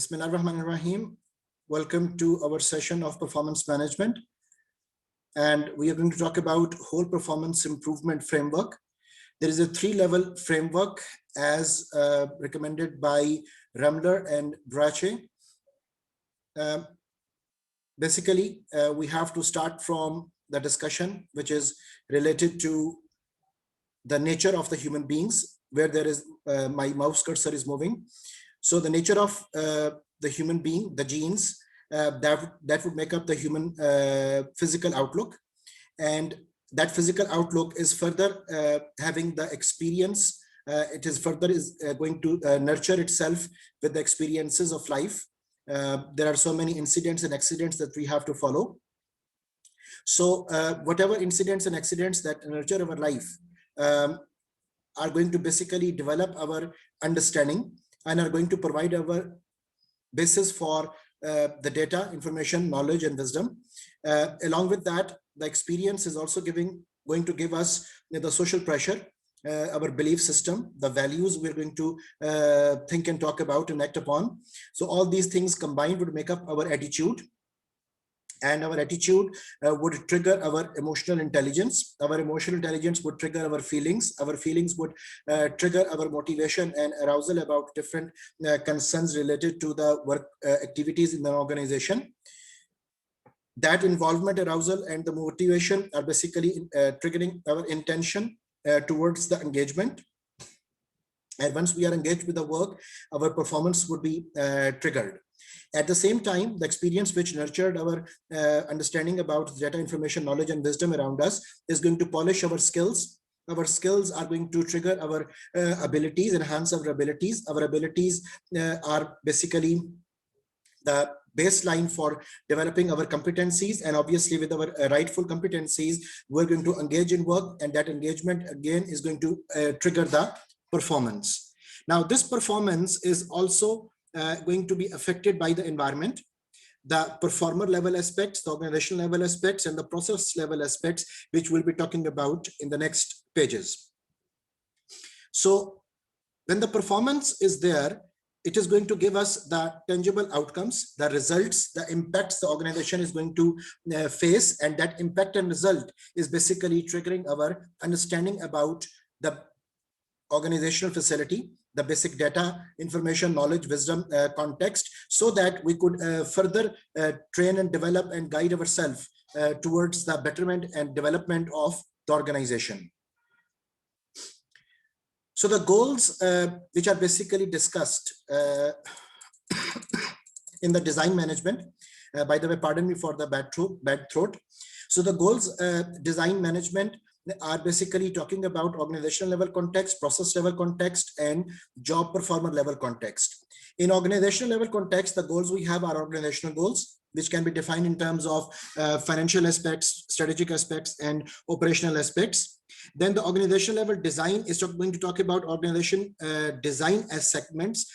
Bismillahirrahmanirrahim. Welcome to our session of performance management. And we are going to talk about whole performance improvement framework. There is a 3-level framework as recommended by Ramler and Brache. Basically, we have to start from the discussion, which is related to the nature of the human beings, where there is my mouse cursor is moving. So the nature of the human being, the genes, that would make up the human physical outlook. And that physical outlook is further having the experience. It is further going to nurture itself with the experiences of life. There are so many incidents and accidents that we have to follow. So whatever incidents and accidents that nurture our life are going to basically develop our understanding and are going to provide our basis for the data, information, knowledge, and wisdom. Along with that, the experience is also going to give us the social pressure, our belief system, the values we're going to think and talk about and act upon. So all these things combined would make up our attitude. And our attitude would trigger our emotional intelligence. Our emotional intelligence would trigger our feelings. Our feelings would trigger our motivation and arousal about different concerns related to the work activities in the organization. That involvement, arousal, and the motivation are basically triggering our intention towards the engagement. And once we are engaged with the work, our performance would be triggered. At the same time, the experience which nurtured our understanding about data, information, knowledge, and wisdom around us is going to polish our skills. Our skills are going to trigger our abilities, enhance our abilities. Our abilities are basically the baseline for developing our competencies, and obviously with our rightful competencies, we're going to engage in work, and that engagement again is going to trigger the performance. Now, this performance is also going to be affected by the environment, the performer level aspects, the organizational level aspects, and the process level aspects, which we'll be talking about in the next pages. So when the performance is there, it is going to give us the tangible outcomes, the results, the impacts the organization is going to face, and that impact and result is basically triggering our understanding about the organizational facility, the basic data, information, knowledge, wisdom, context, so that we could further train and develop and guide ourselves towards the betterment and development of the organization. So the goals which are basically discussed in the design management, by the way, pardon me for the bad throat. So the goals design management are basically talking about organizational level context, process level context, and job performer level context. In organizational level context, the goals we have are organizational goals, which can be defined in terms of financial aspects, strategic aspects, and operational aspects. Then the organizational level design is going to talk about organization design as segments,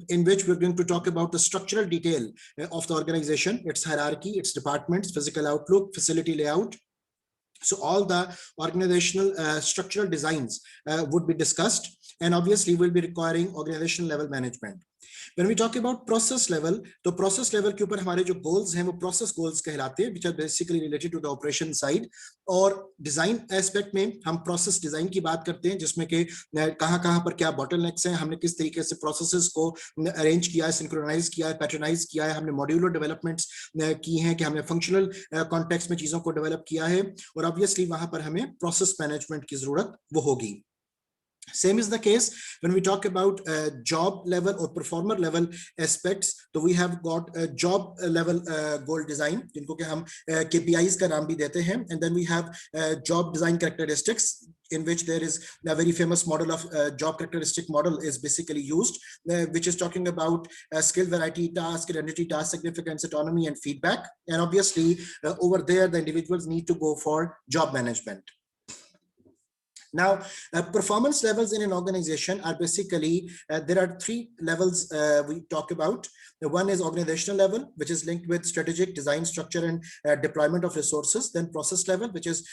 in which we're going to talk about the structural detail of the organization, its hierarchy, its departments, physical outlook, facility layout. So all the organizational structural designs would be discussed, and obviously will be requiring organizational level management. When we talk about process level, तो process level के ऊपर हमारे जो goals हैं वो process goals कहलाते हैं, which are basically related to the operation side. और design aspect में हम process design की बात करते हैं, जिसमें कि कहाँ पर क्या bottlenecks हैं, हमने किस तरीके से processes को arrange किया है, synchronize किया है, patronize किया है, हमने modular developments की हैं, कि हमने functional context में चीजों को develop किया है, और obviously वहां पर हमें process management की जरूरत वो होगी. Same is the case when we talk about job level or performer level aspects. So we have got a job level goal design, जिनको कि हम KPIs का नाम भी देते हैं, and then we have job design characteristics, in which there is a very famous model of job characteristic model is basically used, which is talking about skill, variety, task, identity, task, significance, autonomy, and feedback. And obviously over there, the individuals need to go for job management. Now, performance levels in an organization are basically, there are three levels we talk about. The one is organizational level, which is linked with strategic design, structure, and deployment of resources. Then process level, which is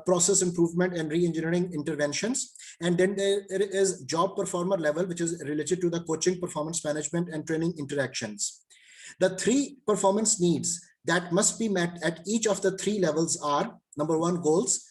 process improvement and re-engineering interventions. And then there is job performer level, which is related to the coaching, performance management, and training interactions. The three performance needs that must be met at each of the three levels are: number one, goals,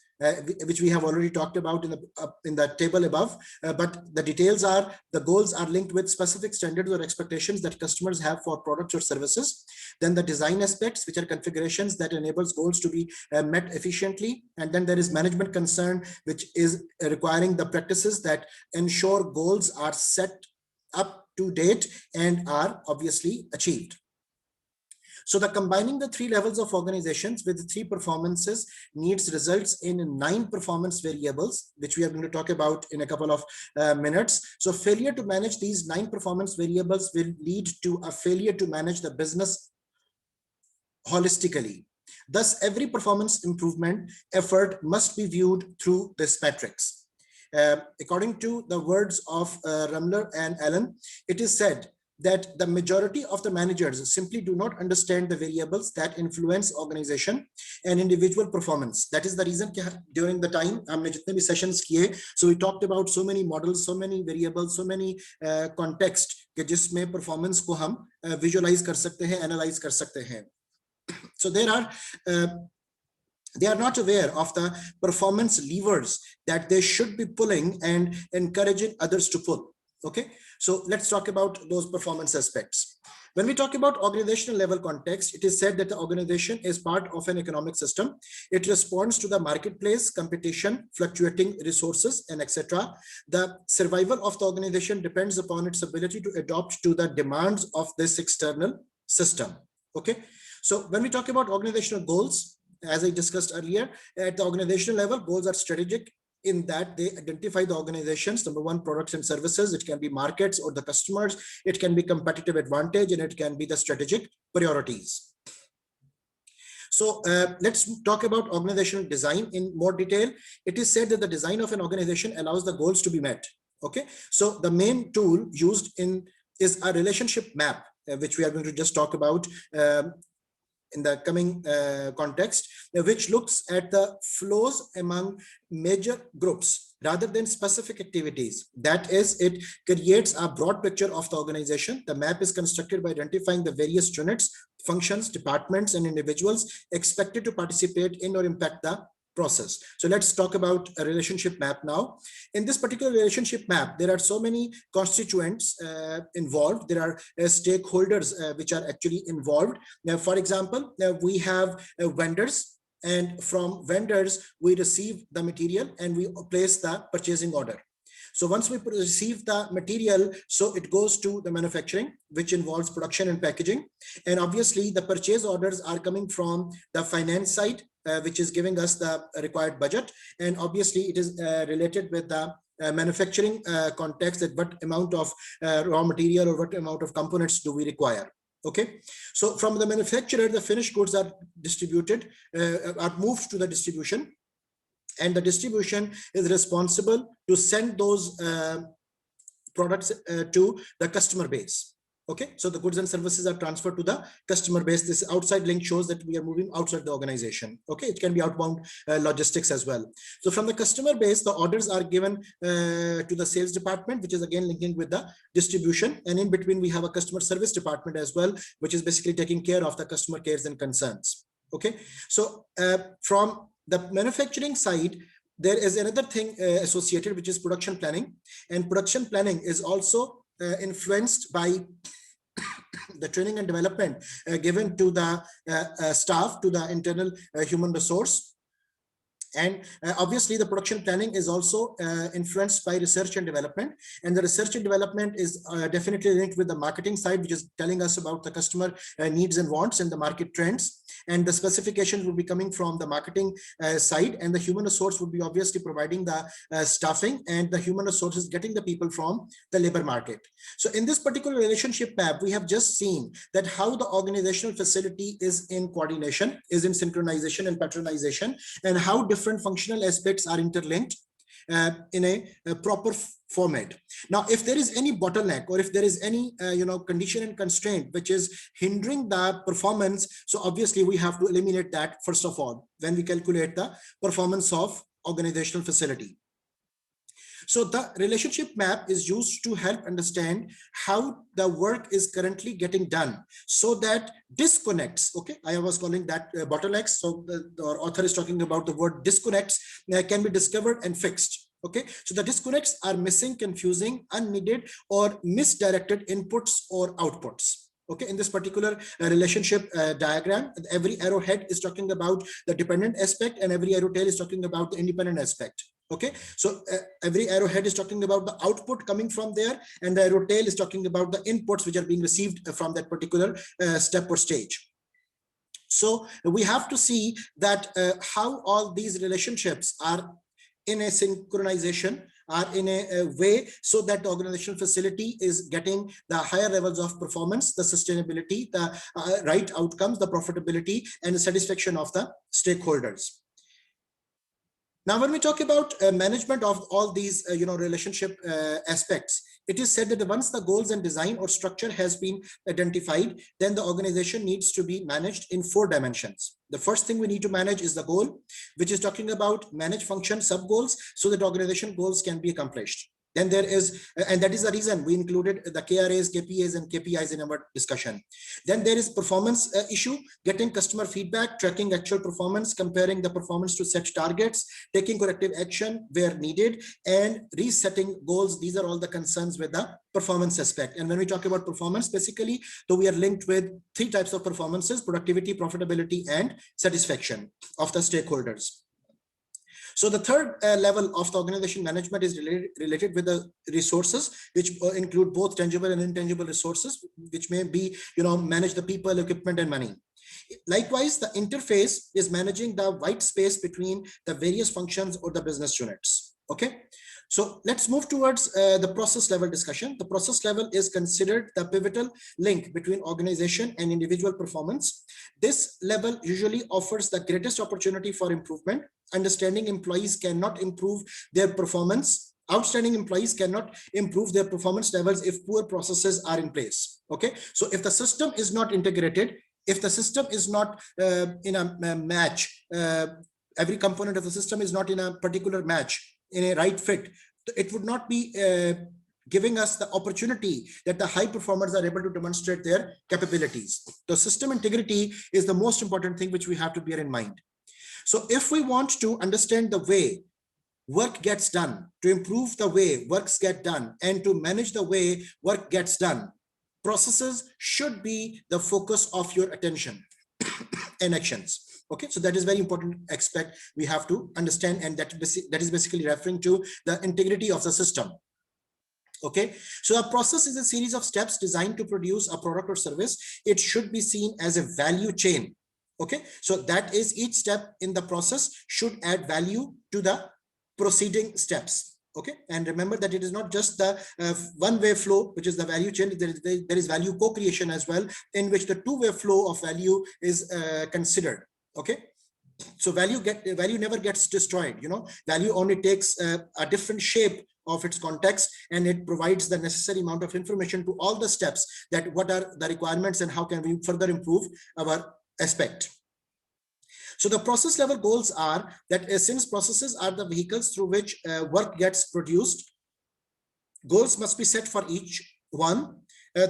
which we have already talked about in the table above, but the details are: the goals are linked with specific standards or expectations that customers have for products or services. Then the design aspects, which are configurations that enables goals to be met efficiently. And then there is management concern, which is requiring the practices that ensure goals are set up to date and are obviously achieved. So the combining the three levels of organizations with the three performances needs results in 9 performance variables, which we are going to talk about in a couple of minutes. So failure to manage these 9 performance variables will lead to a failure to manage the business holistically. Thus, every performance improvement effort must be viewed through this matrix. According to the words of Ramler and Allen, it is said that the majority of the managers simply do not understand the variables that influence organization and individual performance. That is the reason during the time हमने जितने भी sessions किए, so we talked about so many models, so many variables, so many context कि जिसमें performance को हम visualize कर सकते हैं, analyze कर सकते हैं. So they are not aware of the performance levers that they should be pulling and encouraging others to pull. Okay, so let's talk about those performance aspects. When we talk about organizational level context, it is said that the organization is part of an economic system. It responds to the marketplace, competition, fluctuating resources, and etc. The survival of the organization depends upon its ability to adapt to the demands of this external system. Okay, so when we talk about organizational goals, as I discussed earlier, at the organizational level, goals are strategic in that they identify the organization's number one, products and services. It can be markets or the customers. It can be competitive advantage, and it can be the strategic priorities. So let's talk about organizational design in more detail. It is said that the design of an organization allows the goals to be met. Okay, so the main tool used is a relationship map, which we are going to just talk about in the coming context, which looks at the flows among major groups rather than specific activities. That is, it creates a broad picture of the organization. The map is constructed by identifying the various units, functions, departments, and individuals expected to participate in or impact the process. So let's talk about a relationship map now. In this particular relationship map, there are so many constituents involved. There are stakeholders which are actually involved. Now, for example, we have vendors, and from vendors, we receive the material and we place the purchasing order. So once we receive the material, so it goes to the manufacturing, which involves production and packaging. And obviously the purchase orders are coming from the finance side, which is giving us the required budget. And obviously it is related with the manufacturing context, that what amount of raw material or what amount of components do we require. Okay, so from the manufacturer, the finished goods are distributed, are moved to the distribution, and the distribution is responsible to send those products to the customer base. Okay, so the goods and services are transferred to the customer base. This outside link shows that we are moving outside the organization. Okay, it can be outbound logistics as well. So from the customer base, the orders are given to the sales department, which is again linking with the distribution. And in between, we have a customer service department as well, which is basically taking care of the customer cares and concerns. Okay, so from the manufacturing side, there is another thing associated, which is production planning. And production planning is also influenced by the training and development given to the staff, to the internal human resource. And obviously the production planning is also influenced by research and development, and the research and development is definitely linked with the marketing side, which is telling us about the customer needs and wants and the market trends. And the specifications will be coming from the marketing side, and the human resource would be obviously providing the staffing, and the human resource is getting the people from the labor market. So in this particular relationship map, we have just seen that how the organizational facility is in coordination, is in synchronization and patronization, and how different functional aspects are interlinked. in a proper format. Now, if there is any bottleneck or if there is any condition and constraint which is hindering the performance, so obviously we have to eliminate that first of all when we calculate the performance of organizational facility. So the relationship map is used to help understand how the work is currently getting done, so that disconnects, okay, I was calling that bottlenecks. So the author is talking about the word disconnects can be discovered and fixed. Okay, so the disconnects are missing, confusing, unneeded, or misdirected inputs or outputs. Okay, in this particular relationship diagram, every arrowhead is talking about the dependent aspect and every arrow tail is talking about the independent aspect. Okay, so every arrowhead is talking about the output coming from there, and the arrow tail is talking about the inputs which are being received from that particular step or stage. So we have to see that how all these relationships are in a synchronization, are in a way so that the organizational facility is getting the higher levels of performance, the sustainability, the right outcomes, the profitability, and the satisfaction of the stakeholders. Now, when we talk about management of all these, relationship aspects, it is said that once the goals and design or structure has been identified, then the organization needs to be managed in 4 dimensions. The first thing we need to manage is the goal, which is talking about manage function sub goals so that organization goals can be accomplished. Then there is, and that is the reason we included the KRAs, KPAs, and KPIs in our discussion. Then there is performance issue, getting customer feedback, tracking actual performance, comparing the performance to set targets, taking corrective action where needed, and resetting goals. These are all the concerns with the performance aspect. And when we talk about performance, basically, so we are linked with 3 types of performances: productivity, profitability, and satisfaction of the stakeholders. So the third level of the organization management is related with the resources, which include both tangible and intangible resources, which may be, manage the people, equipment, and money. Likewise, the interface is managing the white space between the various functions or the business units. Okay. So let's move towards the process level discussion. The process level is considered the pivotal link between organization and individual performance. This level usually offers the greatest opportunity for improvement. Understanding employees cannot improve their performance. Outstanding employees cannot improve their performance levels if poor processes are in place. Okay, so if the system is not integrated, if the system is not in a match, every component of the system is not in a particular match, in a right fit, it would not be giving us the opportunity that the high performers are able to demonstrate their capabilities. The system integrity is the most important thing which we have to bear in mind. So if we want to understand the way work gets done, to improve the way works get done, and to manage the way work gets done, processes should be the focus of your attention and actions. Okay, so that is very important aspect we have to understand, and that is basically referring to the integrity of the system. Okay, so a process is a series of steps designed to produce a product or service. It should be seen as a value chain. Okay, so that is each step in the process should add value to the preceding steps. Okay, and remember that it is not just the one-way flow, which is the value chain. There is value co-creation as well, in which the two-way flow of value is considered. Okay, so value never gets destroyed. Value only takes a different shape of its context, and it provides the necessary amount of information to all the steps that what are the requirements and how can we further improve our aspect. So the process level goals are that since processes are the vehicles through which work gets produced, goals must be set for each one.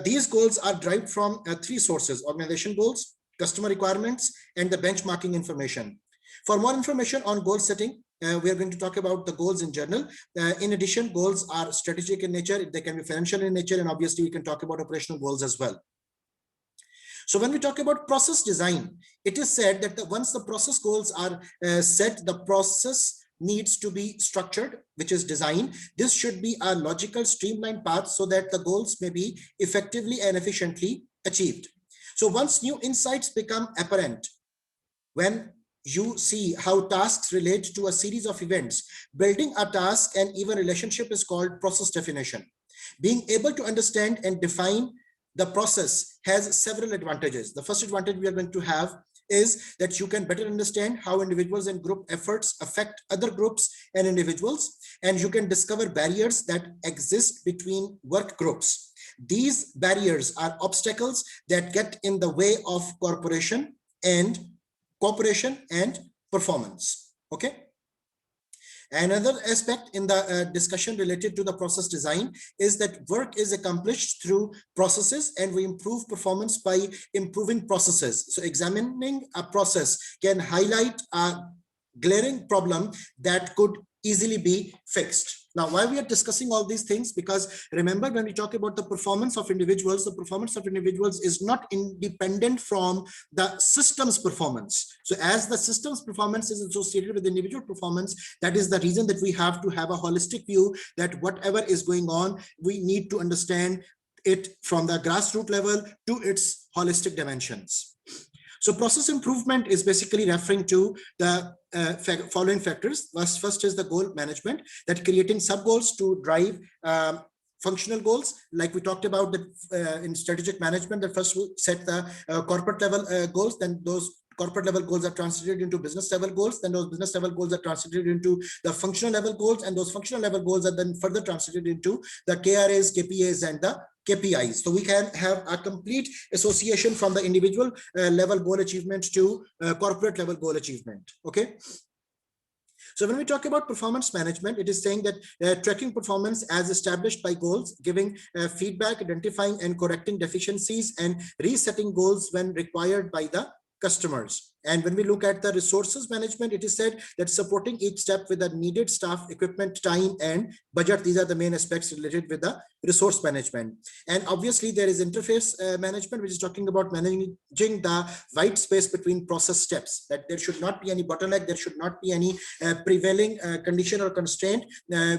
These goals are derived from 3 sources: organization goals, customer requirements, and the benchmarking information. For more information on goal setting, we are going to talk about the goals in general. In addition, goals are strategic in nature. They can be financial in nature, and obviously we can talk about operational goals as well. So when we talk about process design, it is said that once the process goals are set, the process needs to be structured, which is design. This should be a logical, streamlined path so that the goals may be effectively and efficiently achieved. So once new insights become apparent, when you see how tasks relate to a series of events, building a task and even relationship is called process definition. Being able to understand and define the process has several advantages. The first advantage we are going to have is that you can better understand how individuals and group efforts affect other groups and individuals, and you can discover barriers that exist between work groups. These barriers are obstacles that get in the way of cooperation and performance. Okay. Another aspect in the discussion related to the process design is that work is accomplished through processes, and we improve performance by improving processes. So examining a process can highlight a glaring problem that could easily be fixed. Now, why we are discussing all these things? Because remember, when we talk about the performance of individuals, the performance of individuals is not independent from the system's performance. So as the system's performance is associated with individual performance, that is the reason that we have to have a holistic view that whatever is going on, we need to understand it from the grassroots level to its holistic dimensions. So process improvement is basically referring to the following factors. First is the goal management, that creating sub goals to drive functional goals. Like we talked about that in strategic management, that first we set the corporate level goals, then those corporate level goals are translated into business level goals, then those business level goals are translated into the functional level goals, and those functional level goals are then further translated into the KRAs, KPAs, and the KPIs. So we can have a complete association from the individual level goal achievement to corporate level goal achievement. Okay. So when we talk about performance management, it is saying that tracking performance as established by goals, giving feedback, identifying and correcting deficiencies, and resetting goals when required by the customers. And when we look at the resources management, it is said that supporting each step with the needed staff, equipment, time, and budget. These are the main aspects related with the resource management. And obviously there is interface management, which is talking about managing the white space between process steps, that there should not be any bottleneck, there should not be any prevailing condition or constraint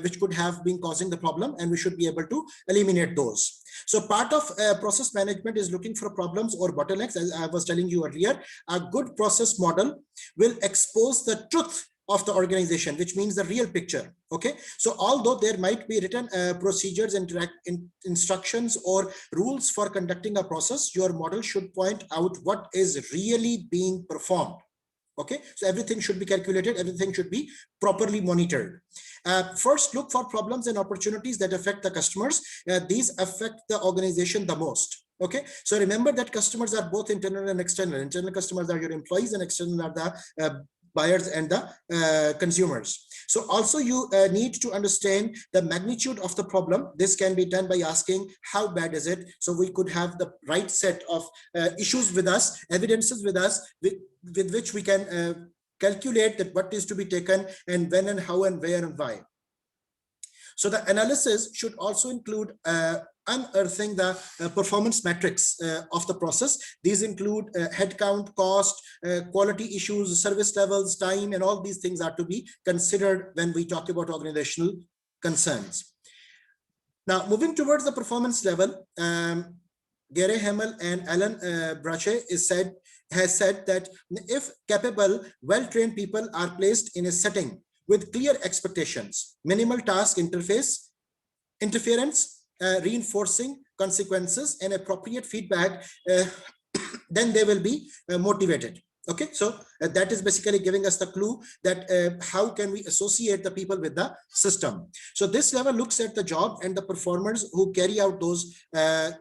which could have been causing the problem, and we should be able to eliminate those. So part of process management is looking for problems or bottlenecks. As I was telling you earlier, a good process model will expose the truth of the organization, which means the real picture. Okay, so although there might be written procedures and instructions or rules for conducting a process, your model should point out what is really being performed. Okay, so everything should be calculated, everything should be properly monitored. First, look for problems and opportunities that affect the customers. These affect the organization the most. Okay, so remember that customers are both internal and external. Internal customers are your employees, and external are the buyers and the consumers. So also you need to understand the magnitude of the problem. This can be done by asking how bad is it, so we could have the right set of issues with us, evidences with us, with which we can calculate that what is to be taken and when and how and where and why. So the analysis should also include unearthing the performance metrics of the process. These include headcount, cost, quality issues, service levels, time, and all these things are to be considered when we talk about organizational concerns. Now, moving towards the performance level, Gary Hamel and Alan Brache has said that if capable, well-trained people are placed in a setting with clear expectations, minimal task interference, reinforcing consequences, and appropriate feedback, then they will be motivated. Okay, so that is basically giving us the clue that how can we associate the people with the system. So this level looks at the job and the performers who carry out those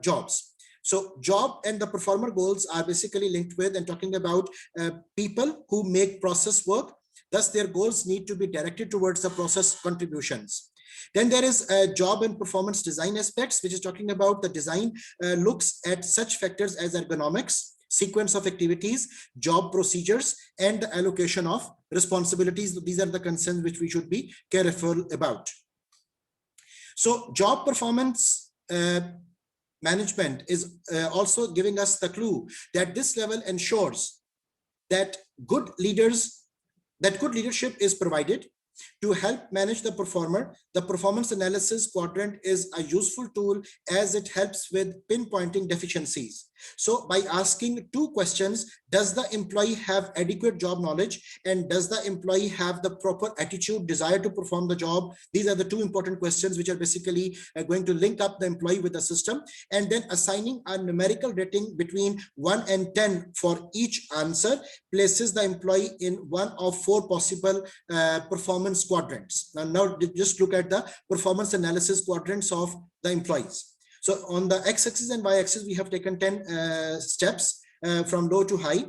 jobs. So job and the performer goals are basically linked with and talking about people who make process work. Thus, their goals need to be directed towards the process contributions. Then there is a job and performance design aspects, which is talking about the design looks at such factors as ergonomics, sequence of activities, job procedures, and the allocation of responsibilities. These are the concerns which we should be careful about. So job performance management is also giving us the clue that this level ensures that good leadership is provided, To help manage the performer, the performance analysis quadrant is a useful tool as it helps with pinpointing deficiencies. So by asking two questions, does the employee have adequate job knowledge, and does the employee have the proper attitude, desire to perform the job? These are the two important questions which are basically going to link up the employee with the system, and then assigning a numerical rating between 1 and 10 for each answer places the employee in one of four possible performance quadrants. Now just look at the performance analysis quadrants of the employees. So on the x-axis and y-axis, we have taken 10 steps from low to high.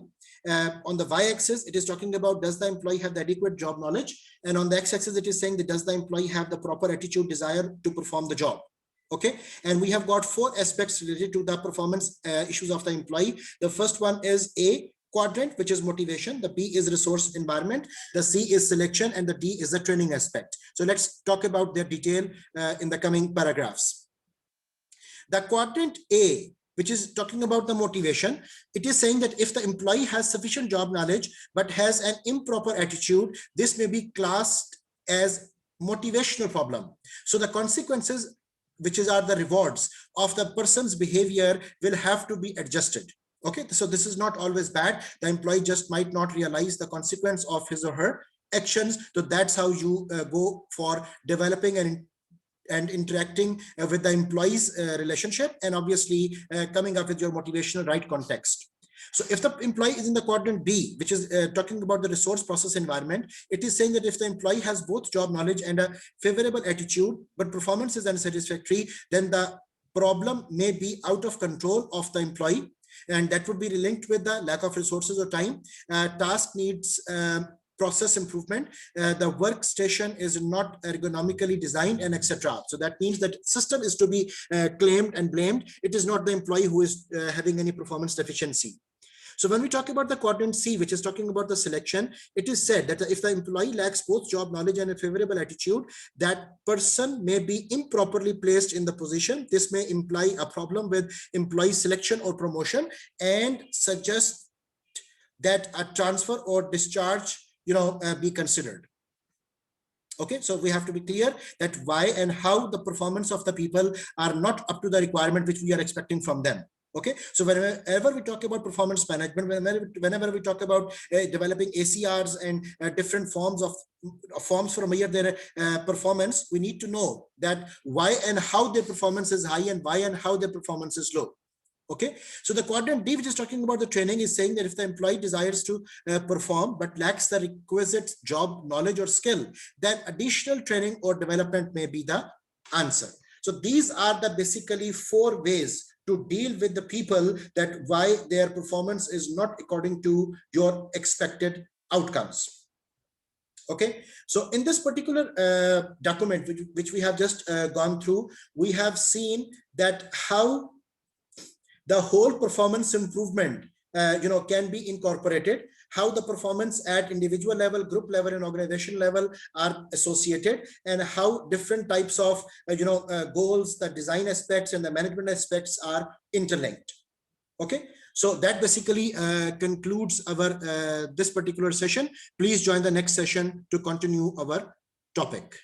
On the y-axis, it is talking about does the employee have the adequate job knowledge, and on the x-axis, it is saying that does the employee have the proper attitude, desire to perform the job. Okay, and we have got four aspects related to the performance issues of the employee. The first one is A quadrant, which is motivation. The B is resource environment. The C is selection, and the D is the training aspect. So let's talk about their detail in the coming paragraphs. The quadrant A, which is talking about the motivation, it is saying that if the employee has sufficient job knowledge but has an improper attitude, this may be classed as motivational problem. So the consequences, which are the rewards of the person's behavior, will have to be adjusted. Okay, so this is not always bad. The employee just might not realize the consequence of his or her actions. So that's how you go for developing and interacting with the employees relationship, and obviously coming up with your motivational right context. So if the employee is in the quadrant B, which is talking about the resource process environment, it is saying that if the employee has both job knowledge and a favorable attitude, but performance is unsatisfactory, then the problem may be out of control of the employee, and that would be linked with the lack of resources or time. Task needs process improvement, the workstation is not ergonomically designed, and etc. So that means that system is to be claimed and blamed. It is not the employee who is having any performance deficiency. So when we talk about the quadrant C, which is talking about the selection, it is said that if the employee lacks both job knowledge and a favorable attitude, that person may be improperly placed in the position. This may imply a problem with employee selection or promotion, and suggest that a transfer or discharge be considered. Okay, so we have to be clear that why and how the performance of the people are not up to the requirement which we are expecting from them. Okay, so whenever we talk about performance management, whenever we talk about developing ACRs and different forms for measure their performance, we need to know that why and how their performance is high and why and how their performance is low. Okay, so the quadrant D, which is talking about the training, is saying that if the employee desires to perform but lacks the requisite job knowledge or skill, then additional training or development may be the answer. So these are the basically four ways to deal with the people that why their performance is not according to your expected outcomes. Okay, so in this particular document which we have just gone through, we have seen that how the whole performance improvement can be incorporated, how the performance at individual level, group level, and organization level are associated, and how different types of goals, the design aspects and the management aspects are interlinked. Okay, so that basically concludes our this particular session. Please join the next session to continue our topic.